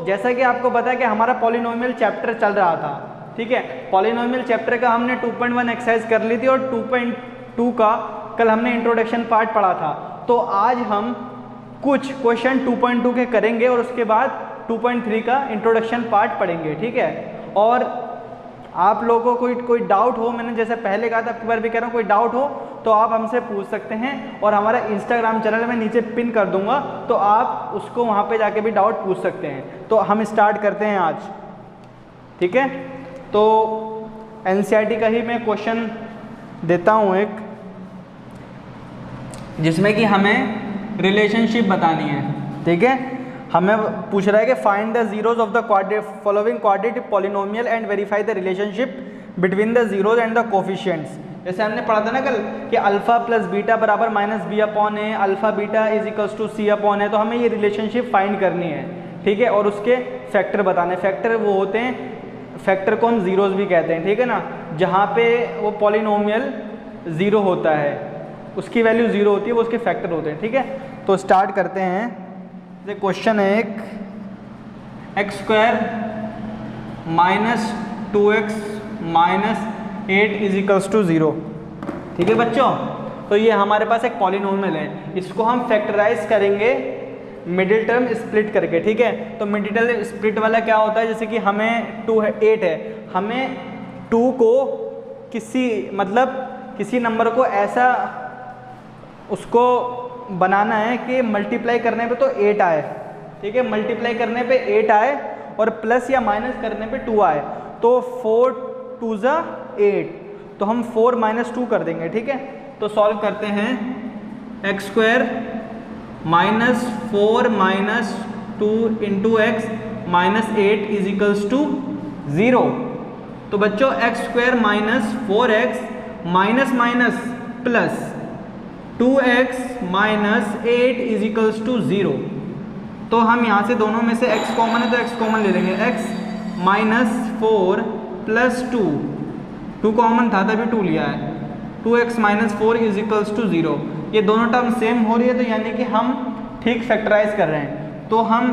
जैसा कि आपको पता है कि हमारा पॉलिनोमियल चैप्टर चल रहा था, ठीक है। पॉलिनोमियल चैप्टर का हमने 2.1 एक्सरसाइज कर ली थी और 2.2 का कल हमने इंट्रोडक्शन पार्ट पढ़ा था। तो आज हम कुछ क्वेश्चन 2.2 के करेंगे और उसके बाद 2.3 का इंट्रोडक्शन पार्ट पढ़ेंगे, ठीक है। और आप लोगों को कोई डाउट हो, मैंने जैसे पहले कहा था, अब की बार भी कह रहा हूँ, कोई डाउट हो तो आप हमसे पूछ सकते हैं और हमारा इंस्टाग्राम चैनल में नीचे पिन कर दूंगा, तो आप उसको वहाँ पे जाके भी डाउट पूछ सकते हैं। तो हम स्टार्ट करते हैं आज, ठीक है। तो NCERT का ही मैं क्वेश्चन देता हूँ एक, जिसमें कि हमें रिलेशनशिप बतानी है, ठीक है। हमें पूछ रहा है कि find the zeros of the following quadratic polynomial and verify the relationship between the zeros and the coefficients. जैसे हमने पढ़ा था ना कल कि अल्फा प्लस बीटा बराबर -b/a, alpha beta is equals to c/a, तो हमें ये रिलेशनशिप फाइंड करनी है, ठीक है। और उसके फैक्टर बताने, फैक्टर वो होते हैं, फैक्टर को हम जीरोज भी कहते हैं, ठीक है ना, जहाँ पे वो पॉलिनोमियल ज़ीरो होता है, उसकी वैल्यू ज़ीरो होती है, वो उसके फैक्टर होते हैं, ठीक है। तो स्टार्ट करते हैं। क्वेश्चन है एक, x² minus 2x minus 8 is equals to 0, ठीक है बच्चों। तो ये हमारे पास एक पॉलिनोमियल है, इसको हम फैक्टराइज करेंगे मिडिल टर्म स्प्लिट करके, ठीक है। तो मिडिल टर्म स्प्लिट वाला क्या होता है, जैसे कि हमें 2 है 8 है, हमें 2 को किसी नंबर को ऐसा उसको बनाना है कि मल्टीप्लाई करने पे तो 8 आए, ठीक है, मल्टीप्लाई करने पे 8 आए और प्लस या माइनस करने पे 2 आए। तो 4 2 ज़ा 8, तो हम 4 - 2 कर देंगे, ठीक है। तो सॉल्व करते हैं, x² minus 4 minus 2 into x minus 8 is equals to 0। तो बच्चों x² minus 4x minus minus plus 2x minus 8 is equals to 0। तो हम यहाँ से दोनों में से x कॉमन है तो x कॉमन ले लेंगे, x माइनस 4 प्लस 2 कॉमन था तभी 2 लिया है, 2x minus 4 is equals to 0। ये दोनों टर्म सेम हो रही है, तो यानी कि हम ठीक फैक्टराइज कर रहे हैं। तो हम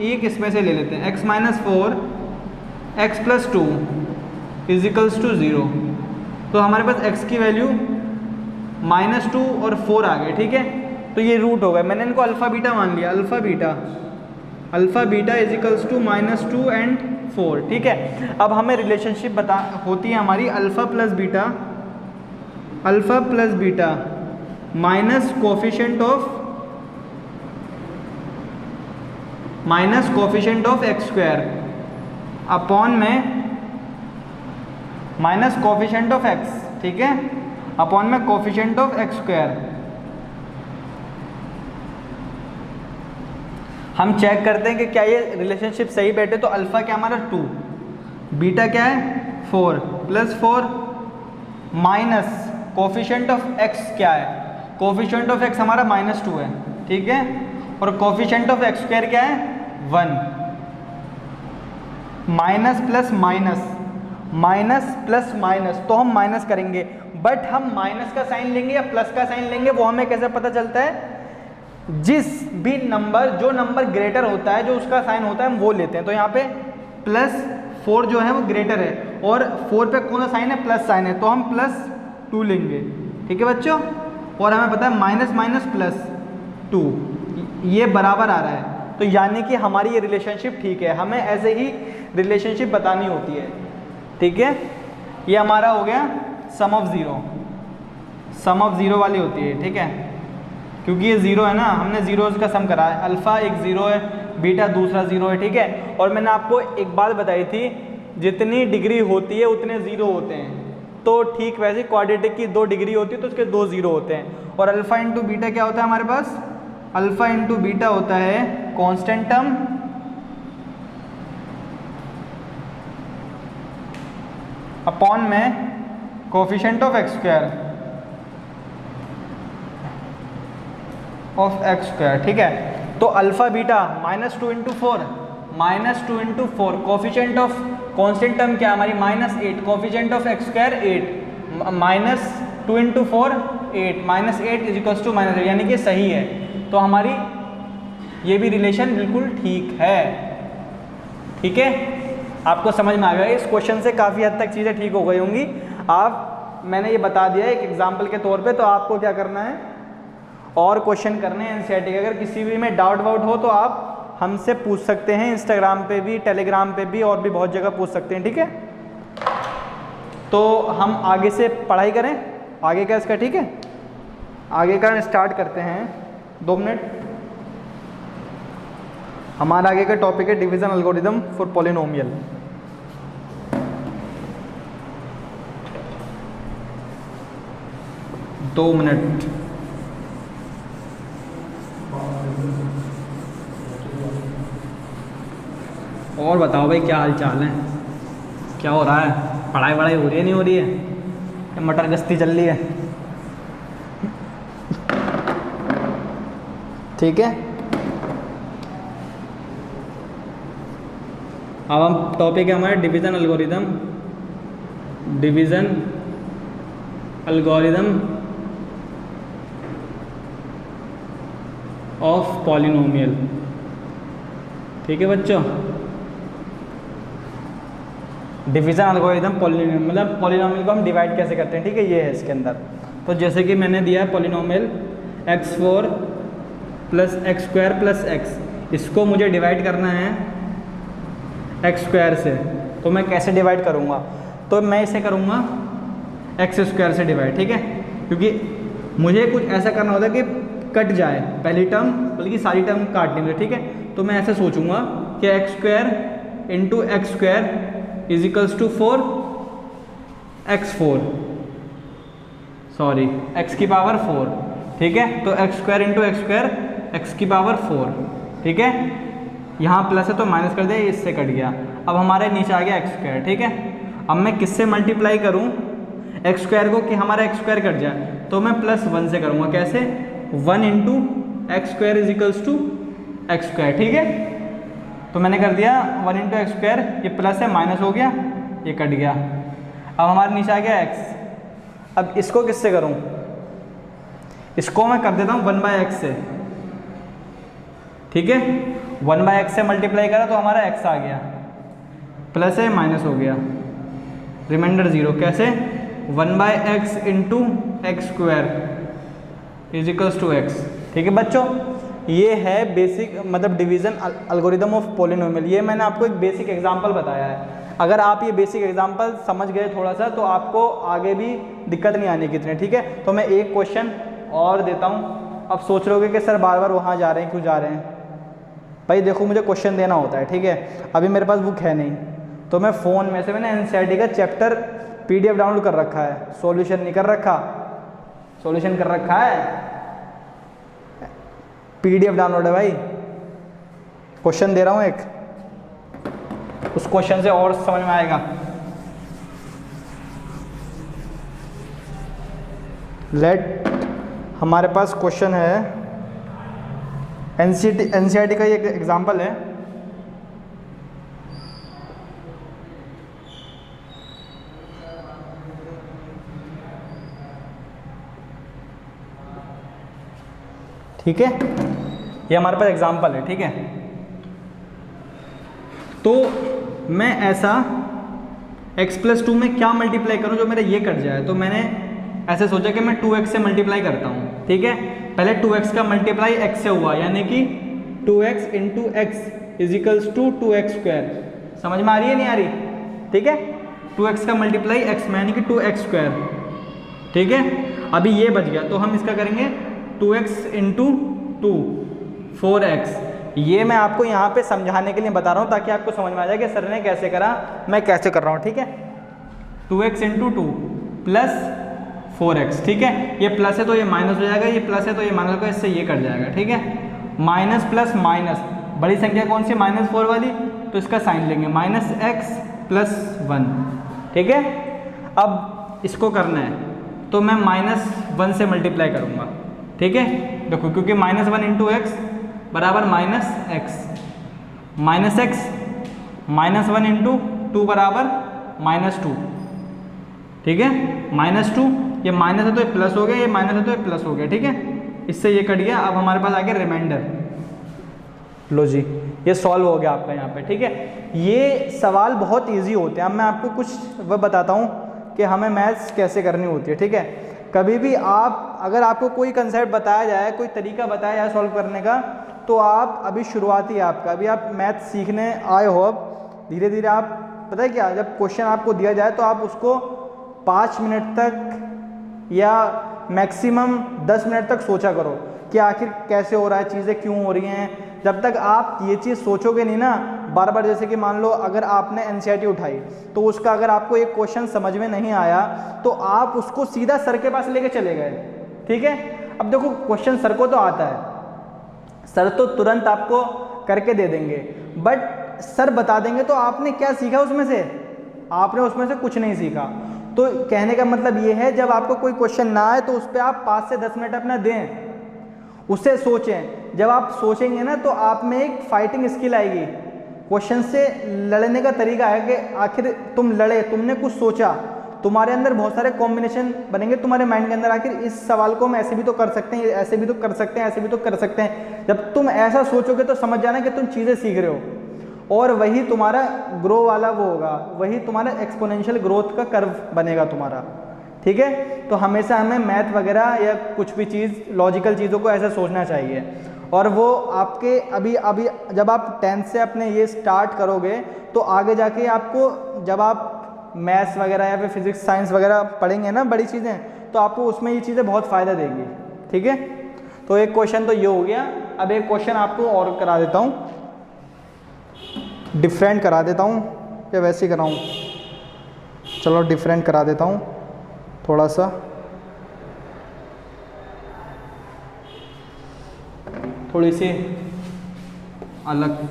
एक इसमें से ले लेते हैं, x minus 4 x plus 2 is equals to 0। तो हमारे पास x की वैल्यू -2 और 4 आ गए, ठीक है। तो ये रूट हो गए, मैंने इनको अल्फ़ा बीटा मान लिया, alpha beta is equals to -2 and 4, ठीक है। अब हमें रिलेशनशिप होती है हमारी alpha plus beta minus coefficient of x² upon में माइनस कोफिशिएंट ऑफ x, ठीक है, अपॉन में कोफिशिएंट ऑफ x²। हम चेक करते हैं कि क्या ये रिलेशनशिप सही बैठे। तो अल्फ़ा क्या हमारा 2, बीटा क्या है 4 plus 4 minus coefficient of x क्या है, कोफिशिएंट ऑफ x हमारा -2 है, ठीक है, और कोफिशिएंट ऑफ x² क्या है 1। माइनस प्लस माइनस, तो हम माइनस करेंगे, बट हम माइनस का साइन लेंगे या प्लस का साइन लेंगे वो हमें कैसे पता चलता है, जो नंबर ग्रेटर होता है, जो उसका साइन होता है हम वो लेते हैं। तो यहाँ पे +4 जो है वो ग्रेटर है और 4 पे कौन सा साइन है, प्लस साइन है, तो हम +2 लेंगे, ठीक है बच्चों। और हमें पता है माइनस माइनस +2 ये बराबर आ रहा है, तो यानी कि हमारी ये रिलेशनशिप ठीक है। हमें ऐसे ही रिलेशनशिप बतानी होती है, ठीक है। ये हमारा हो गया सम ऑफ ज़ीरो वाली होती है, ठीक है, क्योंकि ये 0 है ना, हमने जीरोज़ का सम करा है, अल्फ़ा एक 0 है, बीटा दूसरा 0 है, ठीक है। और मैंने आपको एक बात बताई थी, जितनी डिग्री होती है उतने 0 होते हैं। तो ठीक वैसे क्वाड्रेटिक की 2 डिग्री होती है तो उसके 2 0 होते हैं। और अल्फ़ा इंटू बीटा क्या होता है हमारे पास, अल्फ़ा इंटू बीटा होता है कांस्टेंट टर्म अपॉन में कोफिशिएंट ऑफ x², ठीक है। तो alpha beta -2 into 4 coefficient of constant term क्या हमारी -8, coefficient of x² 8, -2 into 4 8, -8 is equals to -8, यानी कि सही है। तो हमारी ये भी रिलेशन बिल्कुल ठीक है, ठीक है, आपको समझ में आ गया। इस क्वेश्चन से काफ़ी हद तक चीज़ें ठीक हो गई होंगी। मैंने ये बता दिया एक एग्जाम्पल के तौर पे, तो आपको क्या करना है और क्वेश्चन करने हैं एनसीईआरटी के। अगर किसी भी में डाउट वाउट हो तो आप हमसे पूछ सकते हैं, इंस्टाग्राम पे भी, टेलीग्राम पे भी, और भी बहुत जगह पूछ सकते हैं। ठीक है, तो हम आगे से पढ़ाई करें, आगे का इसका। ठीक है, आगे का स्टार्ट करते हैं। 2 मिनट। हमारा आगे का टॉपिक है डिवीजन एल्गोरिदम फॉर पॉलिनोमियल। दो मिनट। और बताओ भाई, क्या हाल चाल है, क्या हो रहा है? पढ़ाई वढ़ाई हो रही है, नहीं हो रही है? मटर गश्ती चल रही है? ठीक है, अब हम टॉपिक है हमारे division algorithm. Division algorithm of polynomial. ठीक है बच्चों, डिवीजन एल्गोरिदम पॉलिनोमियल मतलब पॉलिनोमियल को हम डिवाइड कैसे करते हैं। ठीक है, ये है इसके अंदर। तो जैसे कि मैंने दिया polynomial x4 plus x square plus x, इसको मुझे डिवाइड करना है एक्स स्क्वायर से। तो मैं कैसे डिवाइड करूँगा? तो मैं इसे करूँगा एक्स स्क्वायर से डिवाइड। ठीक है, क्योंकि मुझे कुछ ऐसा करना होता है कि कट जाए पहली टर्म, बल्कि सारी टर्म काटनी मुझे। ठीक है, तो मैं ऐसे सोचूंगा कि x square into x square is equals to 4 x की पावर 4। ठीक है, तो x square into x square x की पावर 4। ठीक है, यहाँ प्लस है तो माइनस कर दिया, इससे कट गया। अब हमारे नीचे आ गया एक्स स्क्वायर। ठीक है, अब मैं किससे मल्टीप्लाई करूँ एक्स स्क्वायर को कि हमारा एक्स स्क्वायर कट जाए? तो मैं +1 से करूँगा। कैसे? 1 into x square is equals to x square. ठीक है, तो मैंने कर दिया 1 इंटू एक्स स्क्वायर, ये प्लस है माइनस हो गया, ये कट गया। अब हमारे नीचे आ गया एक्स। अब इसको किससे करूँ? इसको मैं कर देता हूँ 1/x से। ठीक है, 1/x से मल्टीप्लाई करा तो हमारा x आ गया, प्लस है माइनस हो गया, रिमाइंडर 0। कैसे? 1/x into x square is equals to x। ठीक है बच्चों, ये है बेसिक मतलब डिवीजन एल्गोरिदम ऑफ पॉलिनोमियल। ये मैंने आपको एक बेसिक एग्जांपल बताया है। अगर आप ये बेसिक एग्जांपल समझ गए थोड़ा सा, तो आपको आगे भी दिक्कत नहीं आने की इतनी। ठीक है, तो मैं एक क्वेश्चन और देता हूँ। अब सोच रहे होगे कि सर बार बार वहाँ जा रहे हैं, क्यों जा रहे हैं? भाई देखो, मुझे क्वेश्चन देना होता है। ठीक है, अभी मेरे पास बुक है नहीं, तो मैं फ़ोन में से मैंने एनसीईआरटी का चैप्टर PDF डाउनलोड कर रखा है। सॉल्यूशन नहीं कर रखा, सॉल्यूशन कर रखा है, PDF डाउनलोड है भाई। क्वेश्चन दे रहा हूँ एक, उस क्वेश्चन से और समझ में आएगा। लेट हमारे पास क्वेश्चन है, एनसीईआरटी का ये एग्जाम्पल है। ठीक है, ये हमारे पास एग्जाम्पल है। ठीक है, तो मैं ऐसा x + 2 में क्या मल्टीप्लाई करूं जो मेरा ये कट जाए? तो मैंने ऐसे सोचा कि मैं 2x से मल्टीप्लाई करता हूं। ठीक है, पहले 2x का मल्टीप्लाई x से हुआ, यानी कि 2x into x is equals to 2x square. समझ में आ रही है नहीं आ रही? ठीक है, 2x का मल्टीप्लाई x में यानी कि 2x स्क्वायर। ठीक है, अभी ये बच गया, तो हम इसका करेंगे 2x इंटू 2 4x। ये मैं आपको यहाँ पे समझाने के लिए बता रहा हूँ, ताकि आपको समझ में आ जाए कि सर ने कैसे करा, मैं कैसे कर रहा हूँ। ठीक है, 2x इंटू 2 प्लस 4x। ठीक है, ये प्लस है तो ये माइनस हो जाएगा, ये प्लस है तो ये माइनस होगा, इससे ये कट जाएगा। ठीक है, माइनस प्लस माइनस, बड़ी संख्या कौन सी? -4 वाली, तो इसका साइन लेंगे -x + 1। ठीक है, अब इसको करना है तो मैं -1 से मल्टीप्लाई करूँगा। ठीक है, देखो, क्योंकि -1 इंटू एक्स बराबर -x, -x -1 इंटू 2 बराबर -2। ठीक है, -2, ये माइनस है तो ये प्लस हो गया, ये माइनस है तो ये प्लस हो गया। ठीक है, इससे ये कट गया। अब हमारे पास आ गया रिमाइंडर। लो जी, ये सॉल्व हो गया आपका यहाँ पे, ठीक है। ये सवाल बहुत इजी होते हैं। अब मैं आपको कुछ वो बताता हूँ कि हमें मैथ्स कैसे करनी होती है, ठीक है। कभी भी आप, अगर आपको कोई कंसेप्ट बताया जाए, कोई तरीका बताया जाए सॉल्व करने का, तो आप अभी शुरुआती है आपका, अभी आप मैथ्स सीखने आए हो, अब धीरे धीरे आप, पता है क्या, जब क्वेश्चन आपको दिया जाए तो आप उसको 5 मिनट तक या मैक्सिमम 10 मिनट तक सोचा करो कि आखिर कैसे हो रहा है, चीज़ें क्यों हो रही हैं। जब तक आप ये चीज़ सोचोगे नहीं ना बार बार, जैसे कि मान लो अगर आपने एनसीईआरटी उठाई तो उसका अगर आपको एक क्वेश्चन समझ में नहीं आया तो आप उसको सीधा सर के पास लेके चले गए, ठीक है। अब देखो क्वेश्चन सर को तो आता है, सर तो तुरंत आपको करके दे देंगे, बट सर बता देंगे तो आपने क्या सीखा उसमें से? आपने उसमें से कुछ नहीं सीखा। तो कहने का मतलब ये है, जब आपको कोई क्वेश्चन ना आए तो उस पर आप 5 से 10 मिनट अपना दें, उससे सोचें। जब आप सोचेंगे ना तो आप में एक फाइटिंग स्किल आएगी, क्वेश्चन से लड़ने का तरीका है कि आखिर तुम लड़े, तुमने कुछ सोचा, तुम्हारे अंदर बहुत सारे कॉम्बिनेशन बनेंगे तुम्हारे माइंड के अंदर, आखिर इस सवाल को हम ऐसे भी तो कर सकते हैं, ऐसे भी तो कर सकते हैं, ऐसे भी तो कर सकते हैं। जब तुम ऐसा सोचोगे तो समझ जाना कि तुम चीज़ें सीख रहे हो, और वही तुम्हारा ग्रो वाला वो होगा, वही तुम्हारा एक्सपोनेंशियल ग्रोथ का कर्व बनेगा तुम्हारा, ठीक है। तो हमेशा हमें मैथ वगैरह या कुछ भी चीज़, लॉजिकल चीज़ों को ऐसे सोचना चाहिए। और वो आपके अभी अभी जब आप 10th से अपने ये स्टार्ट करोगे तो आगे जाके आपको, जब आप मैथ्स वगैरह या फिर फिजिक्स साइंस वगैरह पढ़ेंगे ना बड़ी चीज़ें, तो आपको उसमें ये चीज़ें बहुत फ़ायदा देंगी, ठीक है। तो एक क्वेश्चन तो ये हो गया। अब एक क्वेश्चन आपको और करा देता हूँ, डिफरेंट करा देता हूँ या वैसे ही कराऊँ, चलो डिफरेंट करा देता हूँ थोड़ा सा, थोड़ी सी अलग,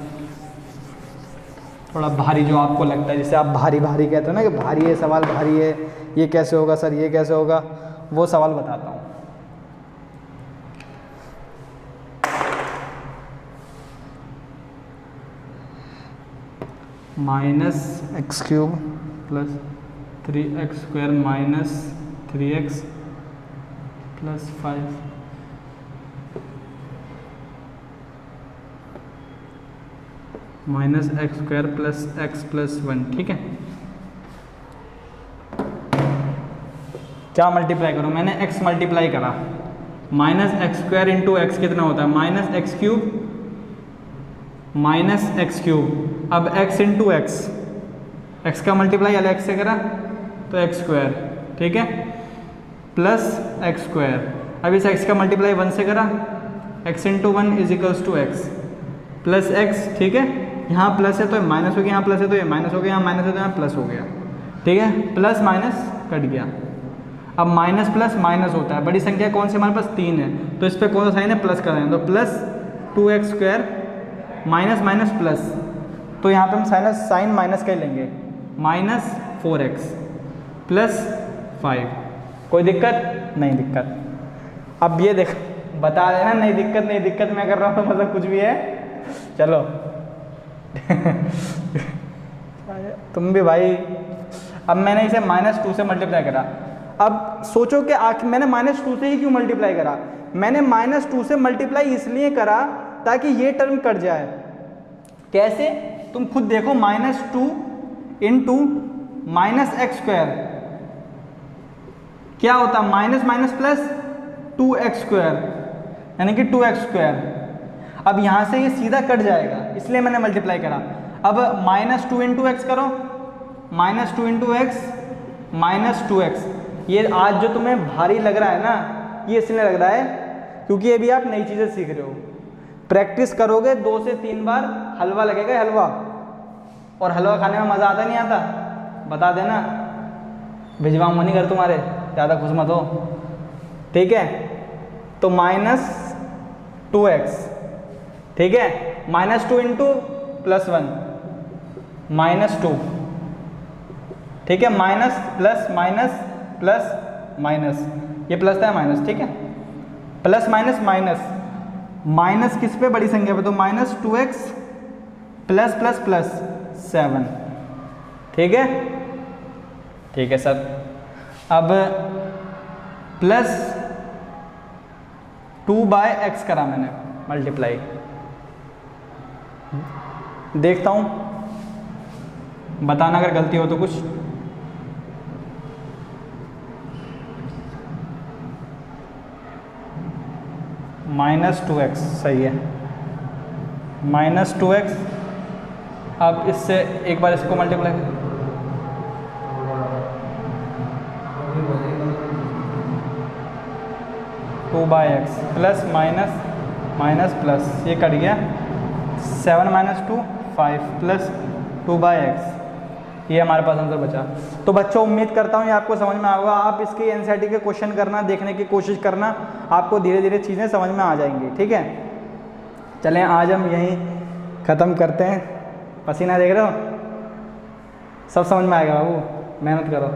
थोड़ा भारी जो आपको लगता है, जैसे आप भारी भारी कहते हो ना कि भारी है सवाल, भारी है, ये कैसे होगा सर, ये कैसे होगा, वो सवाल बताता हूँ। -x³ + 3x² - 3x + 5 -x² + x + 1, ठीक है। क्या मल्टीप्लाई करूँ? मैंने x मल्टीप्लाई करा, -x² × x कितना होता है? -x³ -x³। अब x × x, x का मल्टीप्लाई अलग से करा तो x², ठीक है, प्लस x²। अब इस x का मल्टीप्लाई 1 से करा, x × 1 = x प्लस x, ठीक है। यहाँ प्लस है तो माइनस हो गया, यहाँ प्लस है तो ये माइनस हो गया, यहाँ माइनस है तो यहाँ प्लस हो गया, ठीक है। प्लस माइनस कट गया। अब माइनस प्लस माइनस होता है, बड़ी संख्या कौन सी हमारे पास? 3 है, तो इस पर कौन सा साइन है? प्लस का साइन, तो plus 2x² minus minus plus, तो यहाँ पे हम साइन माइनस का ही लेंगे, -4x + 5। कोई दिक्कत? नहीं दिक्कत। अब ये देख, बता देना नहीं दिक्कत, नहीं दिक्कत मैं कर रहा हूँ मतलब कुछ भी है, चलो तुम भी भाई। अब मैंने इसे -2 से मल्टीप्लाई करा। अब सोचो कि आखिर मैंने -2 से ही क्यों मल्टीप्लाई करा? मैंने -2 से मल्टीप्लाई इसलिए करा ताकि ये टर्म कट जाए। कैसे? तुम खुद देखो, -2 × -x² क्या होता? माइनस माइनस प्लस 2x², यानी कि 2x²। अब यहाँ से ये सीधा कट जाएगा, इसलिए मैंने मल्टीप्लाई करा। अब -2 × x करो, -2 × x -2x। ये आज जो तुम्हें भारी लग रहा है ना, ये इसलिए लग रहा है क्योंकि अभी आप नई चीज़ें सीख रहे हो। प्रैक्टिस करोगे 2 से 3 बार, हलवा लगेगा, हलवा। और हलवा खाने में मज़ा आता नहीं आता? बता देना, भिजवाऊँ नहीं घर तुम्हारे, ज़्यादा खुश मत हो, ठीक है। तो -2x, ठीक है, -2 × +1 -2, ठीक है, minus plus minus plus minus, ये प्लस था माइनस, ठीक है, प्लस माइनस माइनस, माइनस किस पे? बड़ी संख्या पे, तो -2x प्लस प्लस प्लस 7, ठीक है, ठीक है सर। अब प्लस 2/x करा मैंने मल्टीप्लाई, देखता हूँ, बताना अगर गलती हो तो कुछ। -2x सही है, -2x। अब इससे एक बार इसको multiply, 2/x plus minus plus, ये कट गया, 7 - 2 5 प्लस 2/x, ये हमारे पास आंसर बचा। तो बच्चों उम्मीद करता हूँ ये आपको समझ में आएगा। आप इसके एनसीईआरटी के क्वेश्चन करना, देखने की कोशिश करना, आपको धीरे धीरे चीज़ें समझ में आ जाएंगी। ठीक है, चलें आज हम यहीं ख़त्म करते हैं। पसीना देख रहे हो, सब समझ में आएगा बाबू, मेहनत करो।